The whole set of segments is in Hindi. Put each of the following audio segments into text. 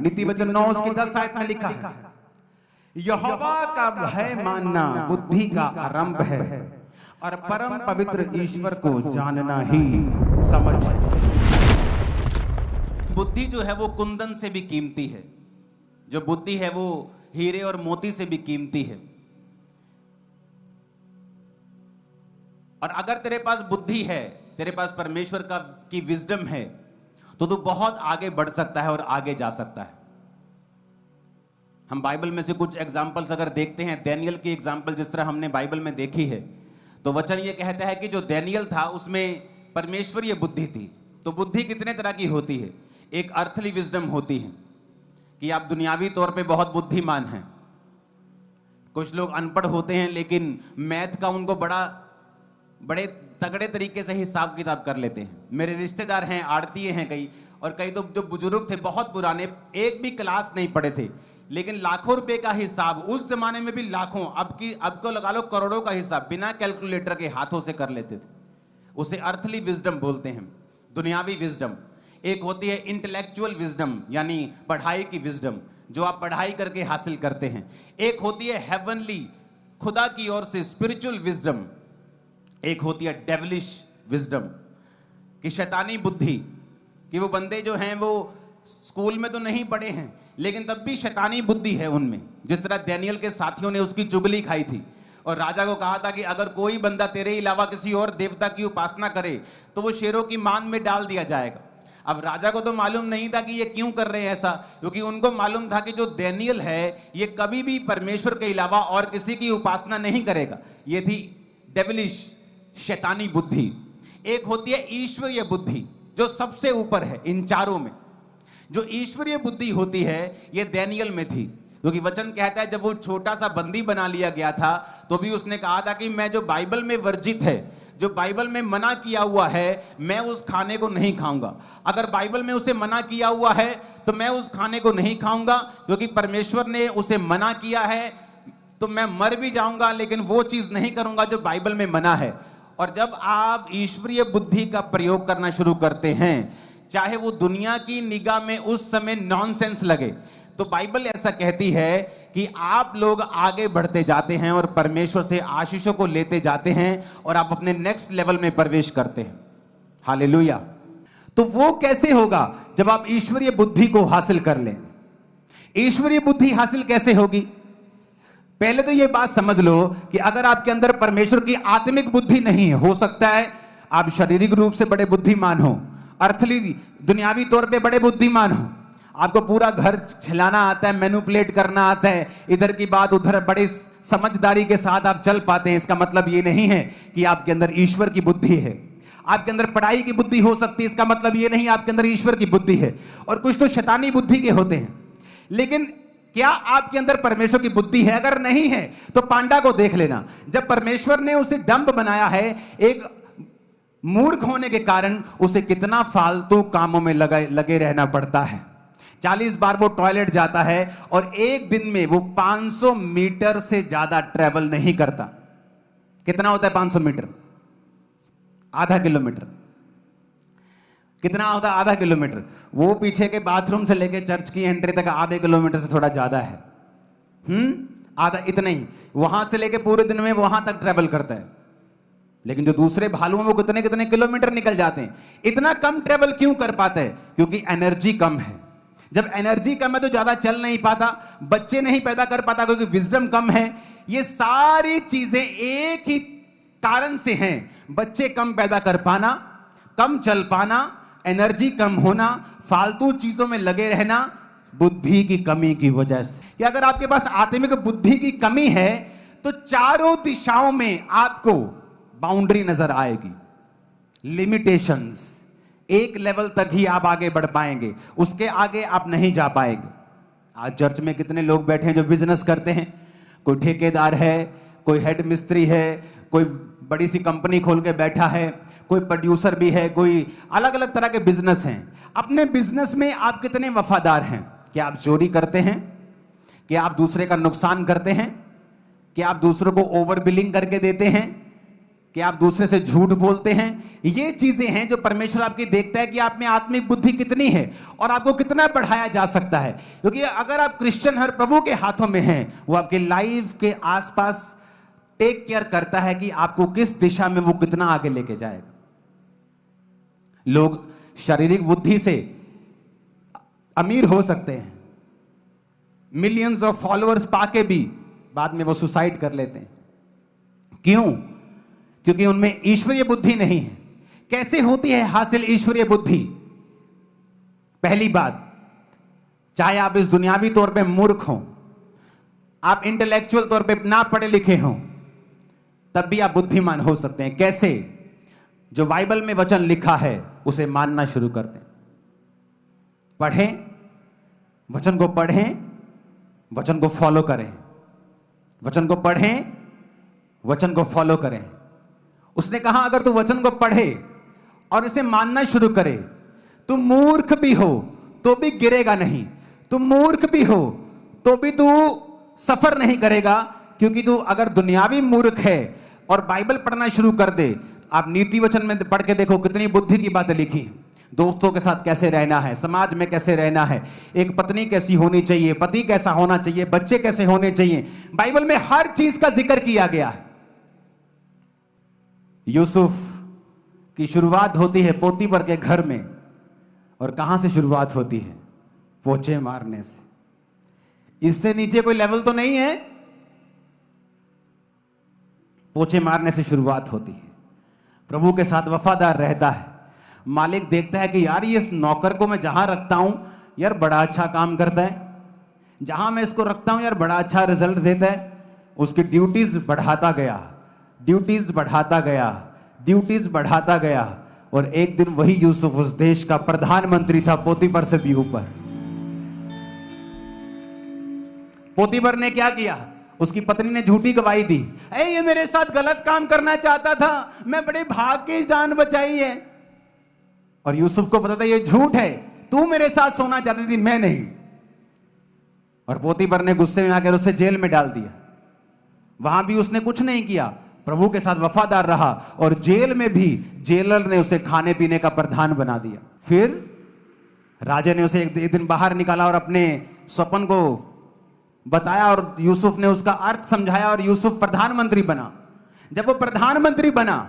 नीति वचन 9 उसकी 10 आयत में लिखा है, यहोवा का भय मानना बुद्धि का आरंभ है और परम पवित्र ईश्वर को जानना ही समझ है। बुद्धि जो है वो कुंदन से भी कीमती है, जो बुद्धि है वो हीरे और मोती से भी कीमती है। और अगर तेरे पास बुद्धि है, तेरे पास परमेश्वर की विजडम है, तो तू बहुत आगे बढ़ सकता है और आगे जा सकता है। हम बाइबल में से कुछ एग्जाम्पल्स अगर देखते हैं, डैनियल की एग्जाम्पल जिस तरह हमने बाइबल में देखी है, तो वचन ये कहता है कि जो डैनियल था उसमें परमेश्वरीय बुद्धि थी। तो बुद्धि कितने तरह की होती है? एक अर्थली विजडम होती है कि आप दुनियावी तौर पे बहुत बुद्धिमान हैं। कुछ लोग अनपढ़ होते हैं लेकिन मैथ का उनको बड़े तगड़े तरीके से हिसाब किताब कर लेते हैं। मेरे रिश्तेदार हैं, आड़तीय हैं कई, और कई तो जो बुजुर्ग थे बहुत पुराने, एक भी क्लास नहीं पढ़े थे, लेकिन लाखों रुपए का हिसाब, उस जमाने में भी लाखों, अब को लगा लो करोड़ों का हिसाब बिना कैलकुलेटर के हाथों से कर लेते थे। उसे अर्थली विजडम बोलते हैं, दुनियावी विजडम। एक होती है इंटेलेक्चुअल विजडम, यानी पढ़ाई की विजडम, जो आप पढ़ाई करके हासिल करते हैं। एक होती है हेवनली, खुदा की ओर से स्पिरिचुअल विजडम। एक होती है डेविलिश विजडम, कि शैतानी बुद्धि, कि वो बंदे जो हैं वो स्कूल में तो नहीं पढ़े हैं लेकिन तब भी शैतानी बुद्धि है उनमें। जिस तरह डैनियल के साथियों ने उसकी चुगली खाई थी और राजा को कहा था कि अगर कोई बंदा तेरे अलावा किसी और देवता की उपासना करे तो वो शेरों की मान में डाल दिया जाएगा। अब राजा को तो मालूम नहीं था कि ये क्यों कर रहे हैं ऐसा, क्योंकि उनको मालूम था कि जो डैनियल है ये कभी भी परमेश्वर के अलावा और किसी की उपासना नहीं करेगा। ये थी डेविलिश, शैतानी बुद्धि। एक होती है ईश्वरीय बुद्धि, जो सबसे ऊपर है इन चारों में। जो ईश्वरीय बुद्धि होती है ये डैनियल में थी, क्योंकि वचन कहता है जब वो छोटा सा बंदी बना लिया गया था तो भी उसने कहा था कि मैं जो बाइबल में वर्जित है, जो बाइबल में मना किया हुआ है, मैं उस खाने को नहीं खाऊंगा। अगर बाइबल में उसे मना किया हुआ है तो मैं उस खाने को नहीं खाऊंगा, क्योंकि परमेश्वर ने उसे मना किया है। तो मैं मर भी जाऊंगा लेकिन वो चीज नहीं करूंगा जो बाइबल में मना है। और जब आप ईश्वरीय बुद्धि का प्रयोग करना शुरू करते हैं, चाहे वो दुनिया की निगाह में उस समय नॉनसेंस लगे, तो बाइबल ऐसा कहती है कि आप लोग आगे बढ़ते जाते हैं और परमेश्वर से आशीषों को लेते जाते हैं और आप अपने नेक्स्ट लेवल में प्रवेश करते हैं। हालेलुया। तो वो कैसे होगा? जब आप ईश्वरीय बुद्धि को हासिल कर लें। ईश्वरीय बुद्धि हासिल कैसे होगी? पहले तो ये बात समझ लो कि अगर आपके अंदर परमेश्वर की आत्मिक बुद्धि नहीं है, हो सकता है आप शारीरिक रूप से बड़े बुद्धिमान हो, अर्थली दुनियावी तौर पे बड़े बुद्धिमान हो, आपको पूरा घर चलाना आता है, मैनिपुलेट करना आता है, इधर की बात उधर बड़े समझदारी के साथ आप चल पाते हैं। इसका मतलब ये नहीं है कि आपके अंदर ईश्वर की बुद्धि है। आपके अंदर पढ़ाई की बुद्धि हो सकती है, इसका मतलब ये नहीं आपके अंदर ईश्वर की बुद्धि है। और कुछ तो शैतानी बुद्धि के होते हैं। लेकिन क्या आपके अंदर परमेश्वर की बुद्धि है? अगर नहीं है तो पांडा को देख लेना। जब परमेश्वर ने उसे डंब बनाया है, एक मूर्ख होने के कारण उसे कितना फालतू कामों में लगे रहना पड़ता है। 40 बार वो टॉयलेट जाता है और एक दिन में वो 500 मीटर से ज्यादा ट्रेवल नहीं करता। कितना होता है 500 मीटर? आधा किलोमीटर। कितना होता है आधा किलोमीटर? वो पीछे के बाथरूम से लेके चर्च की एंट्री तक आधे किलोमीटर से थोड़ा ज्यादा है। आधा, इतना ही। वहां से लेके पूरे दिन में वहां तक ट्रेवल करता है। लेकिन जो दूसरे भालू हैं वो कितने कितने किलोमीटर निकल जाते हैं। इतना कम ट्रेवल क्यों कर पाते हैं? क्योंकि एनर्जी कम है। जब एनर्जी कम है तो ज्यादा चल नहीं पाता, बच्चे नहीं पैदा कर पाता क्योंकि विजडम कम है। ये सारी चीजें एक ही कारण से हैं। बच्चे कम पैदा कर पाना, कम चल पाना, एनर्जी कम होना, फालतू चीजों में लगे रहना, बुद्धि की कमी की वजह से। कि अगर आपके पास आत्मिक बुद्धि की कमी है तो चारों दिशाओं में आपको बाउंड्री नजर आएगी, लिमिटेशंस। एक लेवल तक ही आप आगे बढ़ पाएंगे, उसके आगे आप नहीं जा पाएंगे। आज चर्च में कितने लोग बैठे हैं जो बिजनेस करते हैं। कोई ठेकेदार है, कोई हेड मिस्त्री है, कोई बड़ी सी कंपनी खोल के बैठा है, कोई प्रोड्यूसर भी है, कोई अलग अलग तरह के बिजनेस हैं। अपने बिजनेस में आप कितने वफादार हैं? क्या आप चोरी करते हैं? क्या आप दूसरे का नुकसान करते हैं? क्या आप दूसरों को ओवर बिलिंग करके देते हैं? कि आप दूसरे से झूठ बोलते हैं। ये चीजें हैं जो परमेश्वर आपकी देखता है कि आप में आत्मिक बुद्धि कितनी है और आपको कितना बढ़ाया जा सकता है। क्योंकि अगर आप क्रिश्चियन हर प्रभु के हाथों में हैं, वो आपके लाइफ के आसपास टेक केयर करता है कि आपको किस दिशा में वो कितना आगे लेके जाएगा। लोग शारीरिक बुद्धि से अमीर हो सकते हैं, मिलियंस ऑफ फॉलोअर्स पाके भी बाद में वो सुसाइड कर लेते हैं। क्यों? क्योंकि उनमें ईश्वरीय बुद्धि नहीं है। कैसे होती है हासिल ईश्वरीय बुद्धि? पहली बात, चाहे आप इस दुनियावी तौर पे मूर्ख हों, आप इंटेलेक्चुअल तौर पे ना पढ़े लिखे हों, तब भी आप बुद्धिमान हो सकते हैं। कैसे? जो बाइबल में वचन लिखा है उसे मानना शुरू कर दें। पढ़ें, वचन को पढ़ें, वचन को फॉलो करें। वचन को पढ़ें, वचन को फॉलो करें। उसने कहा अगर तू वचन को पढ़े और इसे मानना शुरू करे, तू मूर्ख भी हो तो भी गिरेगा नहीं, तू मूर्ख भी हो तो भी तू सफर नहीं करेगा। क्योंकि तू अगर दुनियावी मूर्ख है और बाइबल पढ़ना शुरू कर दे, आप नीति वचन में पढ़ के देखो कितनी बुद्धि की बातें लिखी हैं। दोस्तों के साथ कैसे रहना है, समाज में कैसे रहना है, एक पत्नी कैसी होनी चाहिए, पति कैसा होना चाहिए, बच्चे कैसे होने चाहिए, बाइबल में हर चीज का जिक्र किया गया है। यूसुफ की शुरुआत होती है पोतीफर के घर में, और कहां से शुरुआत होती है? पोछे मारने से। इससे नीचे कोई लेवल तो नहीं है। पोछे मारने से शुरुआत होती है। प्रभु के साथ वफादार रहता है। मालिक देखता है कि यार ये इस नौकर को मैं जहां रखता हूं यार बड़ा अच्छा काम करता है, जहां मैं इसको रखता हूं यार बड़ा अच्छा रिजल्ट देता है। उसकी ड्यूटीज बढ़ाता गया, ड्यूटीज बढ़ाता गया, ड्यूटीज बढ़ाता गया, और एक दिन वही यूसुफ उस देश का प्रधानमंत्री था, पोतीफर से भी ऊपर। पोतीफर ने क्या किया? उसकी पत्नी ने झूठी गवाही दी, ये मेरे साथ गलत काम करना चाहता था, मैं बड़े भाग के जान बचाई है। और यूसुफ को पता था ये झूठ है, तू मेरे साथ सोना चाहती थी, मैं नहीं। और पोतीफर ने गुस्से में आकर उसे जेल में डाल दिया। वहां भी उसने कुछ नहीं किया, प्रभु के साथ वफादार रहा, और जेल में भी जेलर ने उसे खाने पीने का प्रधान बना दिया। फिर राजा ने उसे एक दिन बाहर निकाला और अपने स्वप्न को बताया, और यूसुफ ने उसका अर्थ समझाया, और यूसुफ प्रधानमंत्री बना। जब वो प्रधानमंत्री बना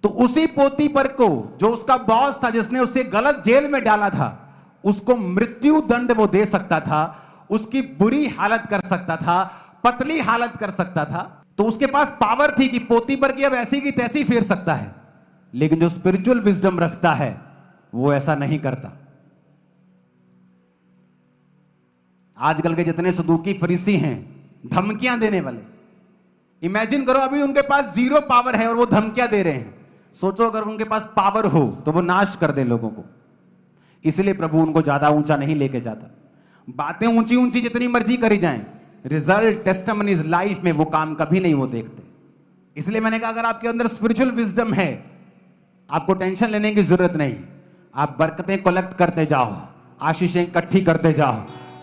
तो उसी पोतीफर को, जो उसका बॉस था, जिसने उसे गलत जेल में डाला था, उसको मृत्यु दंड वो दे सकता था, उसकी बुरी हालत कर सकता था, पतली हालत कर सकता था। तो उसके पास पावर थी कि पोतीफर की अब ऐसी की तैसी फेर सकता है। लेकिन जो स्पिरिचुअल विजडम रखता है वो ऐसा नहीं करता। आजकल के जितने सदूकी फरीसी हैं, धमकियां देने वाले, इमेजिन करो अभी उनके पास जीरो पावर है और वो धमकियां दे रहे हैं। सोचो अगर उनके पास पावर हो तो वो नाश कर दे लोगों को। इसलिए प्रभु उनको ज्यादा ऊंचा नहीं लेके जाता। बातें ऊंची ऊंची जितनी मर्जी करी जाएं, रिजल्ट टेस्टिमनीज लाइफ में वो काम कभी नहीं वो देखते। इसलिए मैंने कहा अगर आपके अंदर स्पिरिचुअल विजडम है, आपको टेंशन लेने की जरूरत नहीं। आप बरकतें कलेक्ट करते जाओ, आशीषें इकट्ठी करते जाओ,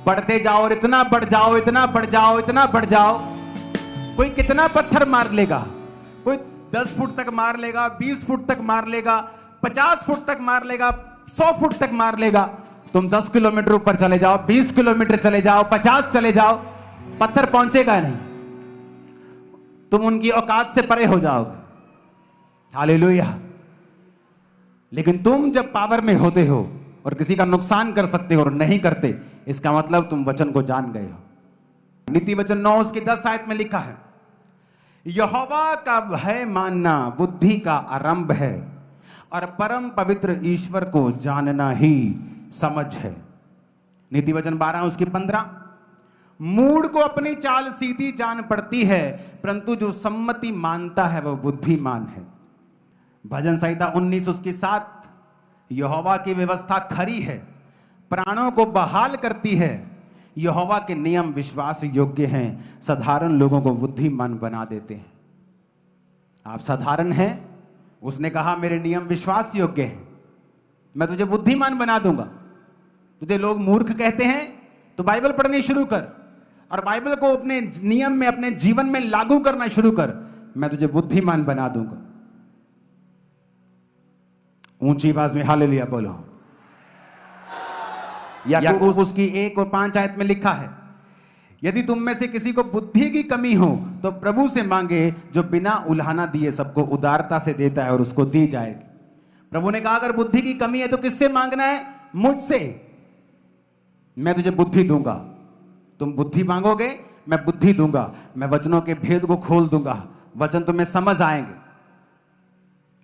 बढ़ते जाओ, और इतना बढ़ जाओ, इतना बढ़ जाओ, इतना बढ़ जाओ। कोई कितना पत्थर मार लेगा, कोई 10 फुट तक मार लेगा, 20 फुट तक मार लेगा, 50 फुट तक मार लेगा, 100 फुट तक मार लेगा। तुम 10 किलोमीटर ऊपर चले जाओ, 20 किलोमीटर चले जाओ, 50 चले जाओ, पत्थर पहुंचेगा नहीं। तुम उनकी औकात से परे हो जाओगे। हालेलुया। लेकिन तुम जब पावर में होते हो और किसी का नुकसान कर सकते हो और नहीं करते, इसका मतलब तुम वचन को जान गए हो। नीति वचन 9 उसकी 10 आयत में लिखा है, यहोवा का भय मानना बुद्धि का आरंभ है, और परम पवित्र ईश्वर को जानना ही समझ है। नीति वचन 12 उसकी 15, मूढ़ को अपनी चाल सीधी जान पड़ती है, परंतु जो सम्मति मानता है वह बुद्धिमान है। भजन संहिता 19 उसकी 7, यहोवा की व्यवस्था खरी है, प्राणों को बहाल करती है, यहोवा के नियम विश्वास योग्य हैं, साधारण लोगों को बुद्धिमान बना देते हैं। आप साधारण हैं, उसने कहा मेरे नियम विश्वास योग्य हैं, मैं तुझे बुद्धिमान बना दूंगा। तुझे लोग मूर्ख कहते हैं तो बाइबल पढ़नी शुरू कर और बाइबल को अपने नियम में, अपने जीवन में लागू करना शुरू कर। मैं तुझे बुद्धिमान बना दूंगा। ऊंची आवाज में हालेलुया बोलो। याकूब उसकी 1 और 5 आयत में लिखा है, यदि तुम में से किसी को बुद्धि की कमी हो तो प्रभु से मांगे, जो बिना उलाहना दिए सबको उदारता से देता है और उसको दी जाएगी। प्रभु ने कहा अगर बुद्धि की कमी है तो किससे मांगना है? मुझसे। मैं तुझे बुद्धि दूंगा। तुम बुद्धि मांगोगे, मैं बुद्धि दूंगा। मैं वचनों के भेद को खोल दूंगा, वचन तुम्हें समझ आएंगे।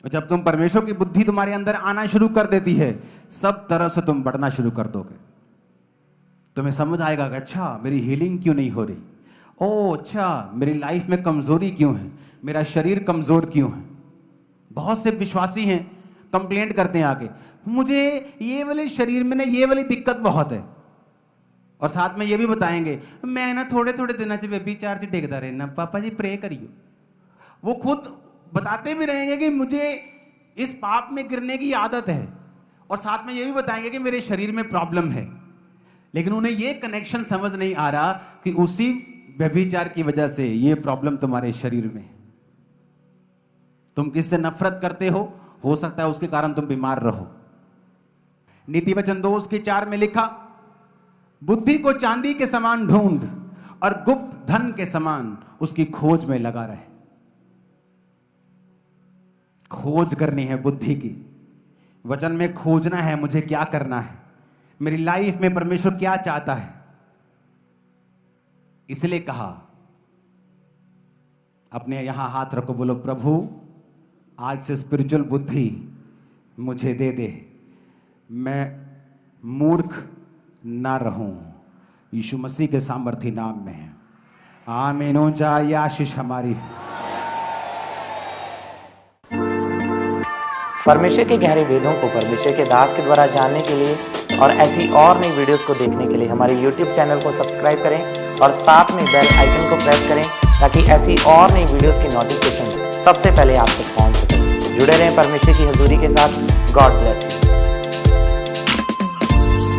और जब तुम परमेश्वर की बुद्धि तुम्हारे अंदर आना शुरू कर देती है, सब तरफ से तुम बढ़ना शुरू कर दोगे। तुम्हें समझ आएगा कि अच्छा मेरी हीलिंग क्यों नहीं हो रही, ओह अच्छा मेरी लाइफ में कमजोरी क्यों है, मेरा शरीर कमजोर क्यों है। बहुत से विश्वासी हैं, कंप्लेंट करते हैं आके, मुझे ये वाले शरीर में ना ये वाली दिक्कत बहुत है, और साथ में ये भी बताएंगे मैं ना थोड़े थोड़े दिनों से व्यभिचार से टेकता रहना, पापा जी प्रे करियो। वो खुद बताते भी रहेंगे कि मुझे इस पाप में गिरने की आदत है, और साथ में ये भी बताएंगे कि मेरे शरीर में प्रॉब्लम है, लेकिन उन्हें ये कनेक्शन समझ नहीं आ रहा कि उसी व्यभिचार की वजह से ये प्रॉब्लम तुम्हारे शरीर में है। तुम किससे नफरत करते हो सकता है उसके कारण तुम बीमार रहो। नीति वचन 2:4 में लिखा, बुद्धि को चांदी के समान ढूंढ और गुप्त धन के समान उसकी खोज में लगा रहे। खोज करनी है बुद्धि की, वचन में खोजना है मुझे क्या करना है, मेरी लाइफ में परमेश्वर क्या चाहता है। इसलिए कहा, अपने यहां हाथ रखो, बोलो प्रभु आज से स्पिरिचुअल बुद्धि मुझे दे दे, मैं मूर्ख ना रहूं। यीशु मसीह के सामर्थी नाम में है, आमीन। ऊंचा ये आशीष हमारी। परमेश्वर के गहरे वेदों को परमेश्वर के दास के द्वारा जानने के लिए और ऐसी और नई वीडियोस को देखने के लिए हमारे YouTube चैनल को सब्सक्राइब करें और साथ में बेल आइकन को प्रेस करें, ताकि ऐसी और नई वीडियोस की नोटिफिकेशन सबसे पहले आप तक पहुंच सके। जुड़े रहें परमेश्वर की हजूरी के साथ। God bless you.